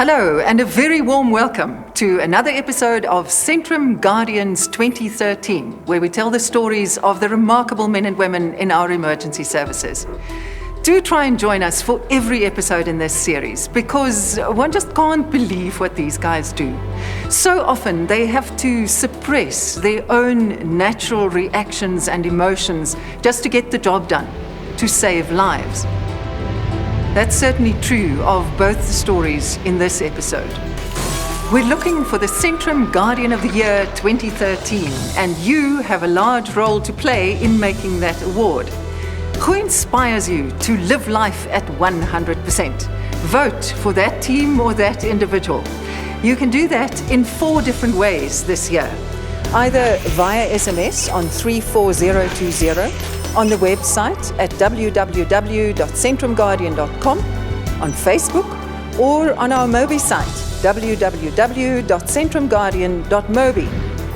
Hello, and a very warm welcome to another episode of Centrum Guardians 2013, where we tell the stories of the remarkable men and women in our emergency services. Do try and join us for every episode in this series, because one just can't believe what these guys do. So often they have to suppress their own natural reactions and emotions just to get the job done, to save lives. That's certainly true of both the stories in this episode. We're looking for the Centrum Guardian of the Year 2013, and you have a large role to play in making that award. Who inspires you to live life at 100%? Vote for that team or that individual. You can do that in 4 different ways this year. Either via SMS on 34020, on the website at www.centrumguardian.com, on Facebook, or on our Mobi site, www.centrumguardian.mobi.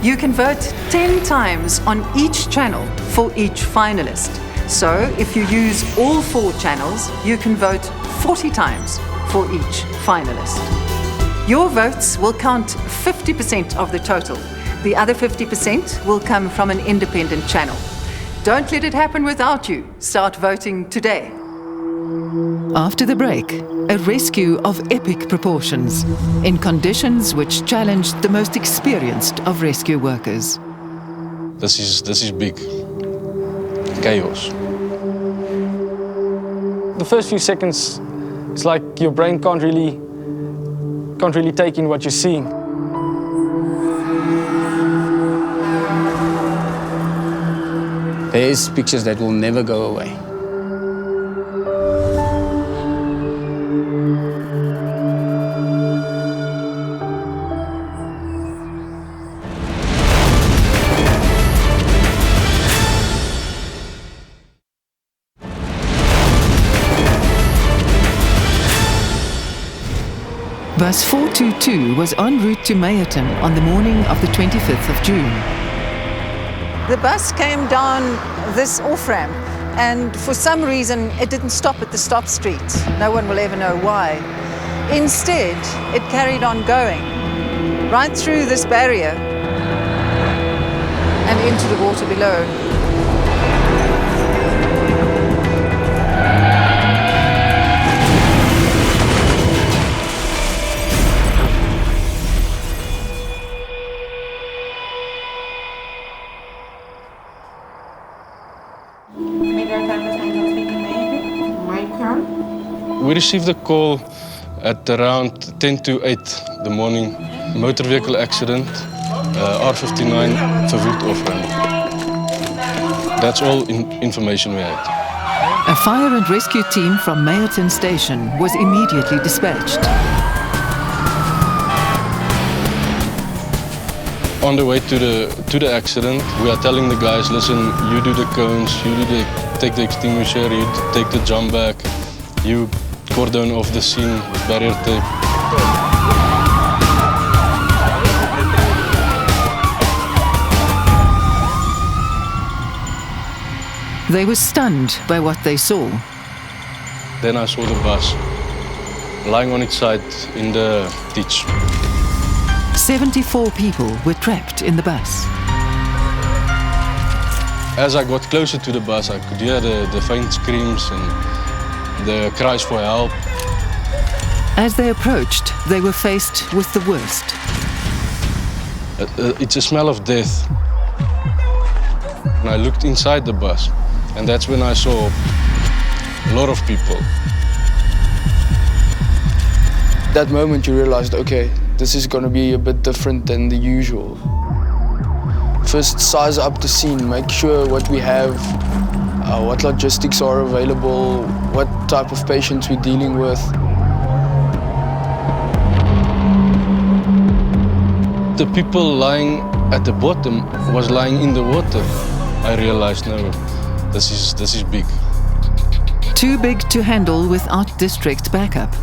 You can vote 10 times on each channel for each finalist. So if you use all 4 channels, you can vote 40 times for each finalist. Your votes will count 50% of the total. The other 50% will come from an independent channel. Don't let it happen without you. Start voting today. After the break, a rescue of epic proportions in conditions which challenged the most experienced of rescue workers. This is big. Chaos. The first few seconds, it's like your brain can't really take in what you're seeing. There's pictures that will never go away. Bus 422 was en route to Meyerton on the morning of the 25th of June. The bus came down this off-ramp, and for some reason it didn't stop at the stop street. No one will ever know why. Instead, it carried on going right through this barrier and into the water below. We received a call at around 10 to 8 the morning. Motor vehicle accident, R59, verwoed off-ramp. That's all information we had. A fire and rescue team from Meyerton Station was immediately dispatched. On the way to the accident, we are telling the guys, listen, you do the cones, take the extinguisher, you take the jump back, you cordon off the scene with barrier tape. They were stunned by what they saw. Then I saw the bus lying on its side in the ditch. 74 people were trapped in the bus. As I got closer to the bus, I could hear the faint screams and the cries for help. As they approached, they were faced with the worst. It's a smell of death. And I looked inside the bus, and that's when I saw a lot of people. That moment you realized, okay, this is going to be a bit different than the usual. First, size up the scene, make sure what we have, what logistics are available, what type of patients we're dealing with. The people lying at the bottom was lying in the water. I realized, no, this is big. Too big to handle without district backup.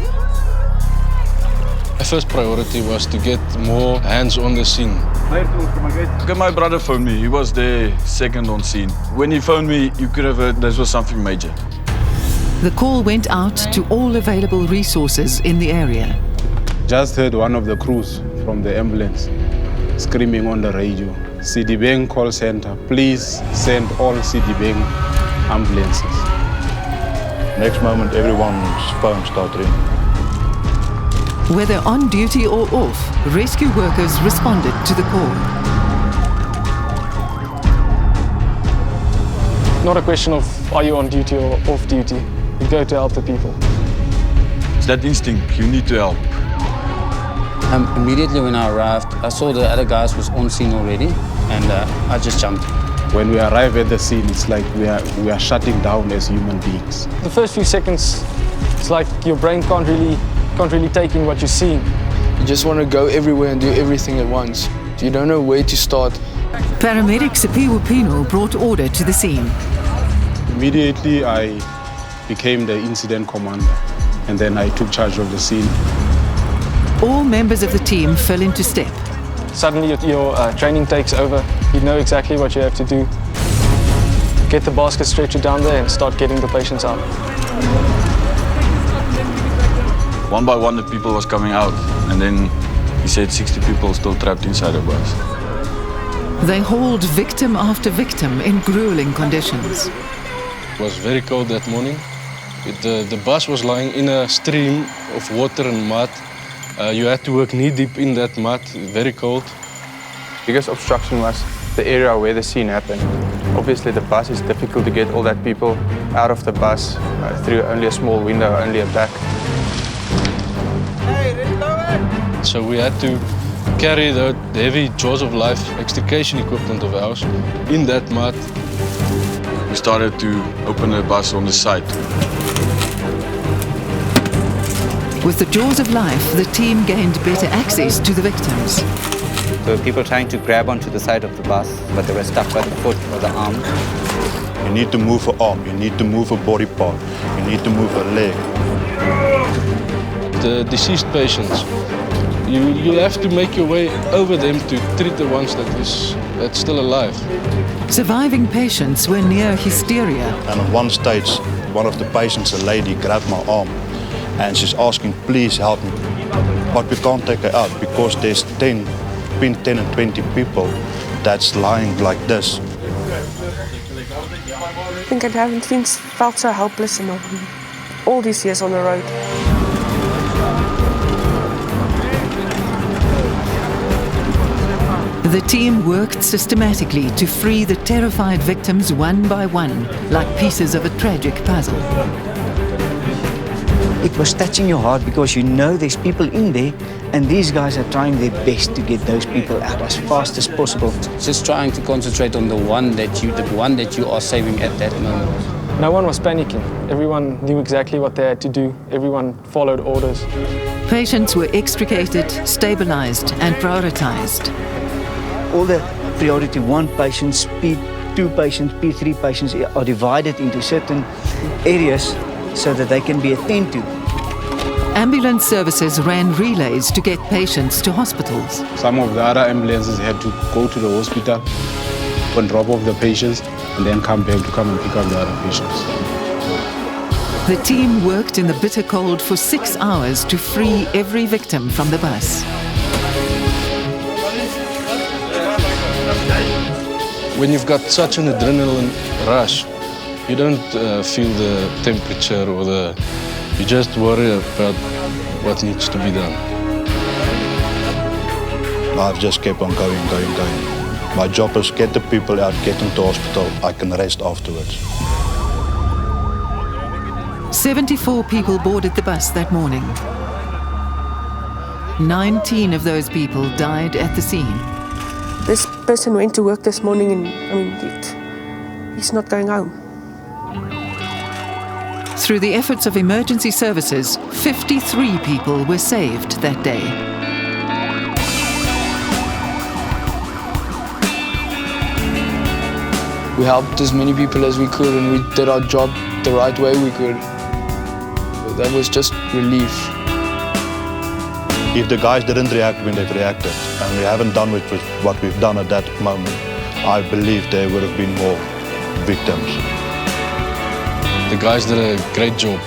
My first priority was to get more hands on the scene. Okay, my brother phoned me. He was there second on scene. When he phoned me, you could have heard this was something major. The call went out to all available resources in the area. Just heard one of the crews from the ambulance screaming on the radio, Citibank call center, please send all Citibank ambulances. Next moment, everyone's phone started ringing. Whether on duty or off, rescue workers responded to the call. Not a question of are you on duty or off duty. You go to help the people. It's that instinct, you need to help. Immediately when I arrived, I saw the other guys was on scene already, and I just jumped. When we arrive at the scene, it's like we are shutting down as human beings. The first few seconds, it's like your brain can't really take in what you're seeing. You just want to go everywhere and do everything at once. You don't know where to start. Paramedic Sipiwe Pino brought order to the scene. Immediately, I became the incident commander, and then I took charge of the scene. All members of the team fell into step. Suddenly your training takes over. You know exactly what you have to do. Get the basket stretcher down there and start getting the patients out. One by one, the people was coming out, and then he said 60 people still trapped inside the bus. They hauled victim after victim in grueling conditions. It was very cold that morning. The bus was lying in a stream of water and mud. You had to work knee-deep in that mud, very cold. Biggest obstruction was the area where the scene happened. Obviously the bus is difficult to get all that people out of the bus through only a small window, only a back. So we had to carry the heavy jaws of life extrication equipment of ours in that mud. We started to open the bus on the side. With the jaws of life, the team gained better access to the victims. There were people trying to grab onto the side of the bus, but they were stuck by the foot or the arm. You need to move an arm, you need to move a body part, you need to move a leg. The deceased patients, you have to make your way over them to treat the ones that's still alive. Surviving patients were near hysteria. And at one stage, one of the patients, a lady, grabbed my arm and she's asking, please help me. But we can't take her out because there's between 10 and 20 people that's lying like this. I think I haven't felt so helpless in all these years on the road. The team worked systematically to free the terrified victims one by one, like pieces of a tragic puzzle. It was touching your heart because you know there's people in there and these guys are trying their best to get those people out as fast as possible. Just trying to concentrate on the one that you are saving at that moment. No one was panicking. Everyone knew exactly what they had to do. Everyone followed orders. Patients were extricated, stabilized and prioritized. All the priority 1 patients, P2 patients, P3 patients are divided into certain areas so that they can be attended to. Ambulance services ran relays to get patients to hospitals. Some of the other ambulances had to go to the hospital and drop off the patients and then come back to come and pick up the other patients. The team worked in the bitter cold for 6 hours to free every victim from the bus. When you've got such an adrenaline rush, you don't feel the temperature or you just worry about what needs to be done. I've just kept on going. My job is get the people out, get them to hospital. I can rest afterwards. 74 people boarded the bus that morning. 19 of those people died at the scene. This person went to work this morning and, he's not going home. Through the efforts of emergency services, 53 people were saved that day. We helped as many people as we could and we did our job the right way we could. That was just relief. If the guys didn't react when they've reacted, and we haven't done with what we've done at that moment, I believe there would have been more victims. The guys did a great job.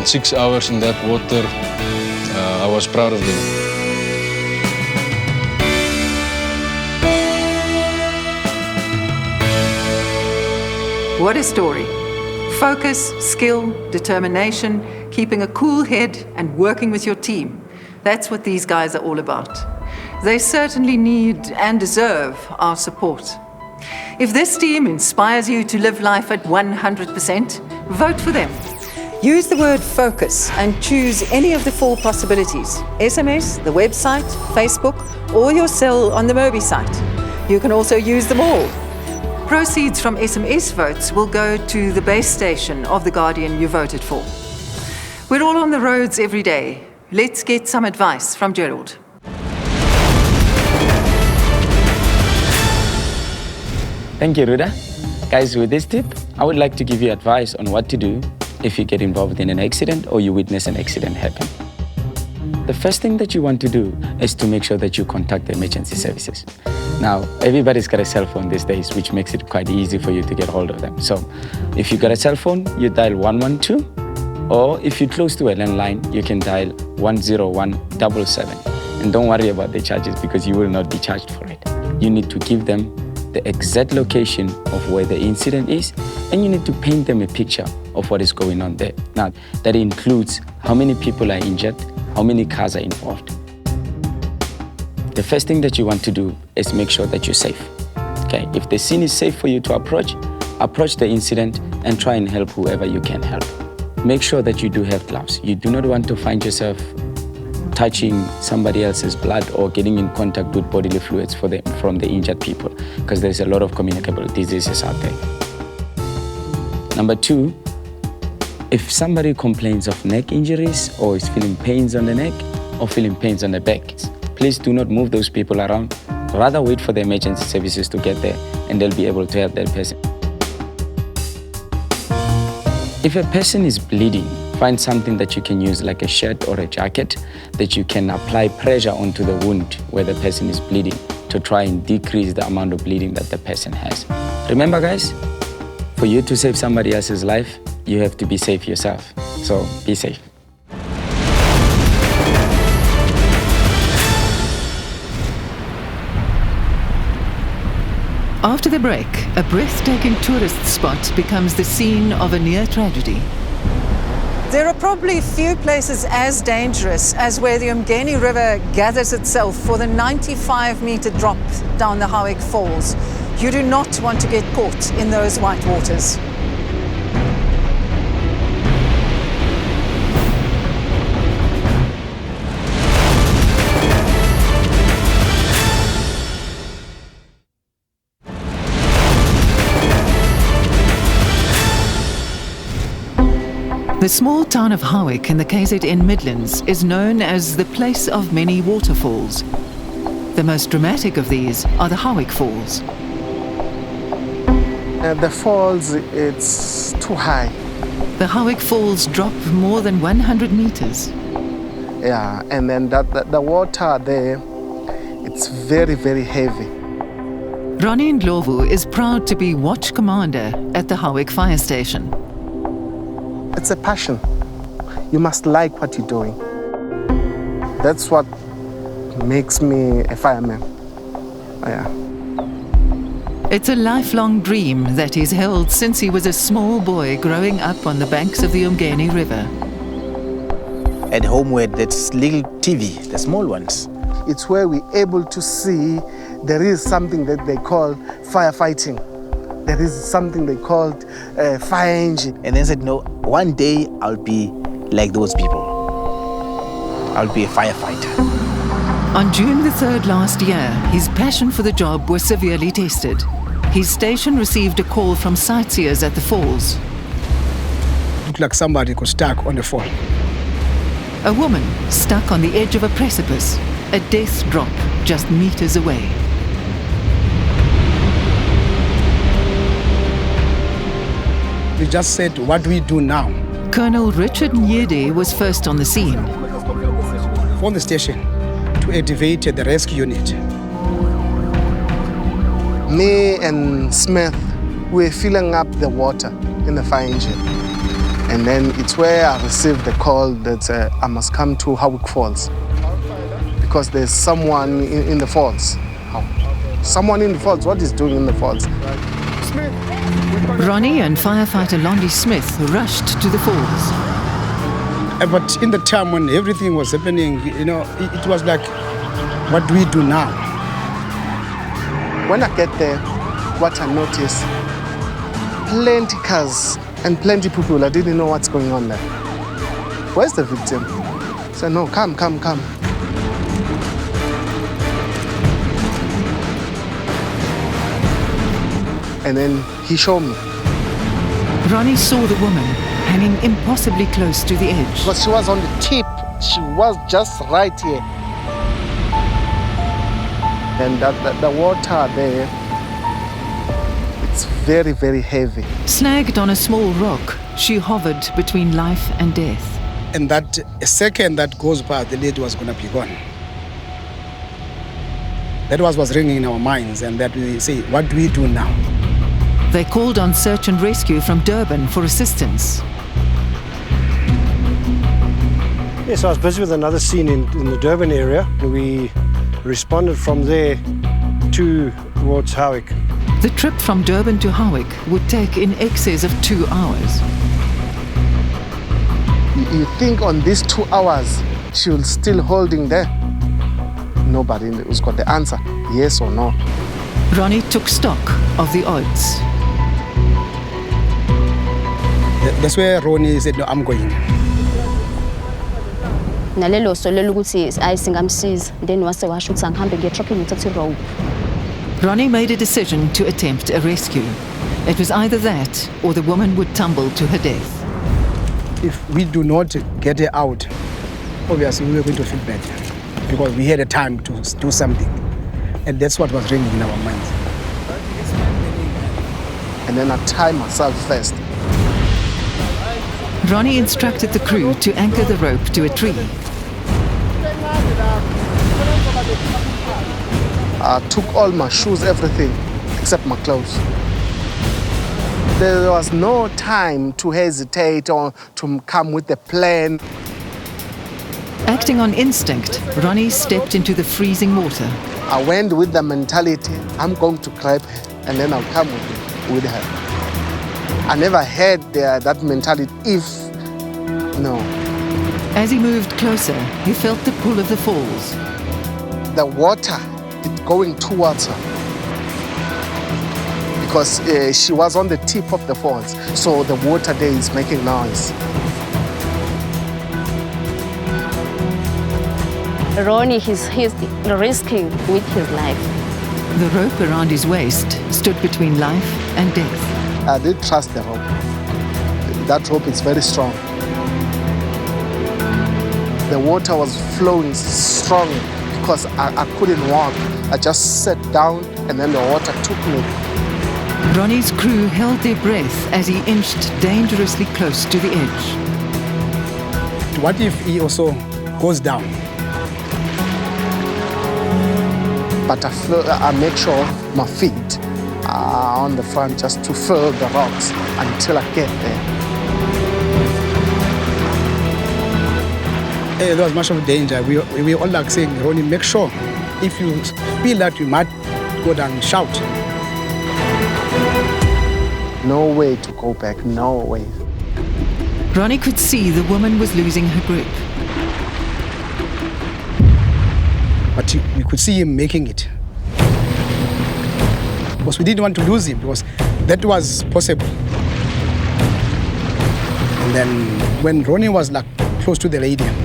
6 hours in that water, I was proud of them. What a story. Focus, skill, determination, keeping a cool head and working with your team. That's what these guys are all about. They certainly need and deserve our support. If this team inspires you to live life at 100%, vote for them. Use the word focus and choose any of the 4 possibilities: SMS, the website, Facebook, or your cell on the Mobi site. You can also use them all. Proceeds from SMS votes will go to the base station of the Guardian you voted for. We're all on the roads every day. Let's get some advice from Gerald. Thank you, Ruda. Guys, with this tip, I would like to give you advice on what to do if you get involved in an accident or you witness an accident happen. The first thing that you want to do is to make sure that you contact the emergency services. Now, everybody's got a cell phone these days, which makes it quite easy for you to get hold of them. So if you've got a cell phone, you dial 112, or if you're close to a landline, you can dial 10177. And don't worry about the charges because you will not be charged for it. You need to give them the exact location of where the incident is, and you need to paint them a picture of what is going on there. Now, that includes how many people are injured, how many cars are involved. The first thing that you want to do is make sure that you're safe. Okay, if the scene is safe for you to approach the incident and try and help whoever you can help. Make sure that you do have gloves. You do not want to find yourself touching somebody else's blood or getting in contact with bodily fluids from the injured people, because there's a lot of communicable diseases out there. Number 2, if somebody complains of neck injuries or is feeling pains on the neck or feeling pains on the back, please do not move those people around. Rather wait for the emergency services to get there and they'll be able to help that person. If a person is bleeding, find something that you can use like a shirt or a jacket that you can apply pressure onto the wound where the person is bleeding to try and decrease the amount of bleeding that the person has. Remember guys, for you to save somebody else's life, you have to be safe yourself. So be safe. After the break, a breathtaking tourist spot becomes the scene of a near tragedy. There are probably few places as dangerous as where the Umgeni River gathers itself for the 95-meter drop down the Howick Falls. You do not want to get caught in those white waters. The small town of Howick in the KZN Midlands is known as the place of many waterfalls. The most dramatic of these are the Howick Falls. The falls, it's too high. The Howick Falls drop more than 100 meters. Yeah, and then the water there, it's very, very heavy. Ronnie Ndlovu is proud to be watch commander at the Howick Fire Station. It's a passion. You must like what you're doing. That's what makes me a fireman. Yeah. It's a lifelong dream that he's held since he was a small boy growing up on the banks of the Umgeni River. At home where there's little TV, the small ones. It's where we're able to see there is something that they call firefighting. There is something they called fire engine. And then said, no, one day I'll be like those people. I'll be a firefighter. On June the 3rd last year, his passion for the job was severely tested. His station received a call from sightseers at the falls. It looked like somebody was stuck on the fall. A woman stuck on the edge of a precipice, a death drop just meters away. We just said, what do we do now? Colonel Richard Nyede was first on the scene. From the station to activate the rescue unit. Me and Smith, we're filling up the water in the fire engine. And then it's where I received the call that I must come to Howick Falls. Because there's someone in the falls. Someone in the falls, what is doing in the falls? Ronnie and firefighter Londi Smith rushed to the falls. But in the time when everything was happening, you know, it was like, what do we do now? When I get there, what I notice, plenty cars and plenty people. I didn't know what's going on there. Where's the victim? I said, no, come. And then he showed me. Ronnie saw the woman hanging impossibly close to the edge. Because she was on the tip. She was just right here. And the water there, it's very, very heavy. Snagged on a small rock, she hovered between life and death. And that second that goes by, the lady was going to be gone. That was ringing in our minds, and that we say, what do we do now? They called on search and rescue from Durban for assistance. Yes, I was busy with another scene in the Durban area. We responded from there towards Howick. The trip from Durban to Howick would take in excess of 2 hours. You think on these 2 hours, she was still holding there? Nobody has got the answer, yes or no. Ronnie took stock of the odds. That's where Ronnie said, no, I'm going. Nalelo solelo ukuthi ayisingamsiza then wase washo ukuthi angihambe nge-truck ngithathe rope. Ronnie made a decision to attempt a rescue. It was either that or the woman would tumble to her death. If we do not get her out, obviously we were going to feel bad because we had a time to do something. And that's what was ringing in our minds. And then I tied myself first. Ronnie instructed the crew to anchor the rope to a tree. I took all my shoes, everything, except my clothes. There was no time to hesitate or to come with a plan. Acting on instinct, Ronnie stepped into the freezing water. I went with the mentality, I'm going to grab her and then I'll come with her. I never had that mentality, no. As he moved closer, he felt the pull of the falls. The water, it's going towards her. Because she was on the tip of the falls, so the water there is making noise. Ronnie, he's risking with his life. The rope around his waist stood between life and death. I did trust the rope. That rope is very strong. The water was flowing strong because I couldn't walk. I just sat down and then the water took me. Ronnie's crew held their breath as he inched dangerously close to the edge. What if he also goes down? But I make sure my feet are on the front just to feel the rocks until I get there. There was much of danger. We were all like saying, Ronnie, make sure if you feel that you might go down and shout. No way to go back, no way. Ronnie could see the woman was losing her grip. But we could see him making it. Because we didn't want to lose him, because that was possible. And then when Ronnie was like close to the radiant,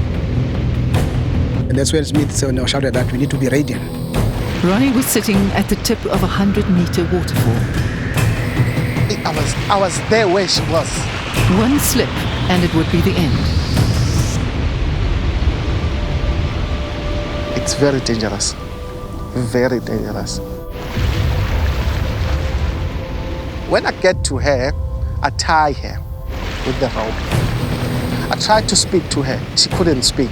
and that's where Smith shouted that we need to be radiant. Ronnie was sitting at the tip of a 100-meter waterfall. I was there where she was. One slip and it would be the end. It's very dangerous. Very dangerous. When I get to her, I tie her with the rope. I tried to speak to her. She couldn't speak.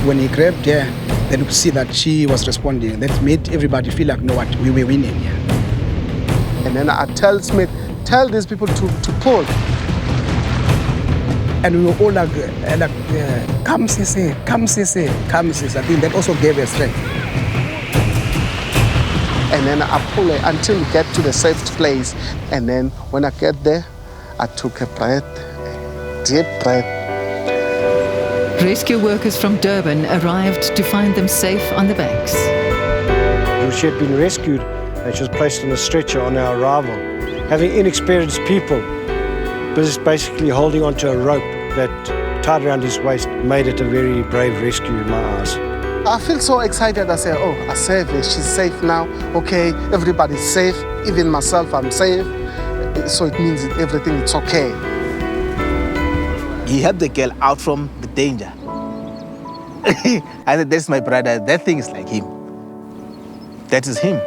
When he grabbed her, then you could see that she was responding. That made everybody feel like, no, what, we were winning. And then I tell Smith, tell these people to pull. And we were all like come Sisi, come Sisi, come Sisi. I think that also gave her strength. and then I pull it until we get to the safe place. And then when I get there, I took a breath, a deep breath. Rescue workers from Durban arrived to find them safe on the banks. She had been rescued and she was placed on a stretcher on our arrival. Having inexperienced people basically holding onto a rope that tied around his waist made it a very brave rescue in my eyes. I feel so excited. I say, oh, I saved her. She's safe now. Okay, everybody's safe. Even myself, I'm safe. So it means that everything is okay. He helped the girl out from the danger. I said, that's my brother. That thing is like him. That is him.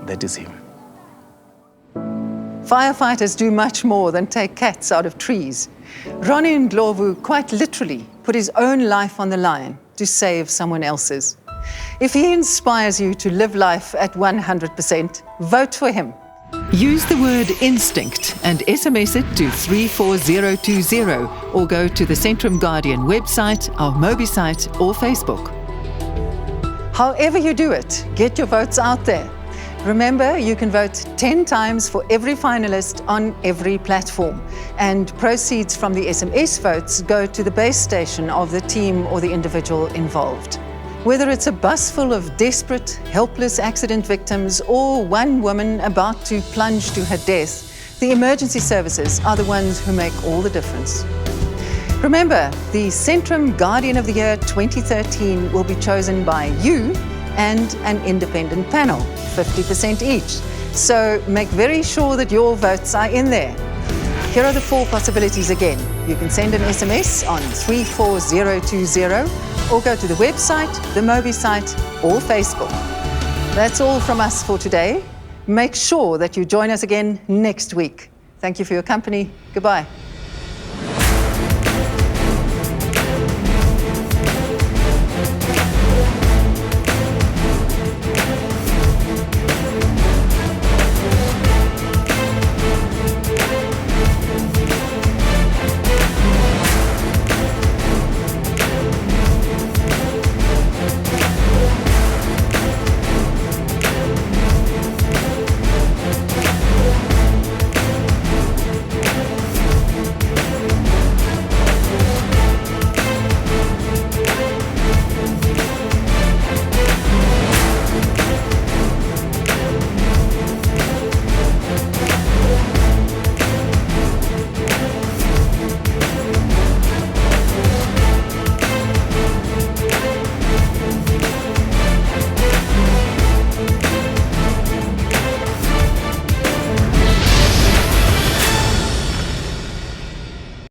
That is him. Firefighters do much more than take cats out of trees. Ronnie Ndlovu quite literally put his own life on the line to save someone else's. If he inspires you to live life at 100%, vote for him. Use the word instinct and SMS it to 34020 or go to the Centrum Guardian website, our Mobi site or Facebook. However you do it, get your votes out there. Remember, you can vote 10 times for every finalist on every platform, and proceeds from the SMS votes go to the base station of the team or the individual involved. Whether it's a bus full of desperate, helpless accident victims or one woman about to plunge to her death, the emergency services are the ones who make all the difference. Remember, the Centrum Guardian of the Year 2013 will be chosen by you and an independent panel, 50% each. So make very sure that your votes are in there. Here are the 4 possibilities again. You can send an SMS on 34020 or go to the website, the Mobi site or Facebook. That's all from us for today. Make sure that you join us again next week. Thank you for your company. Goodbye.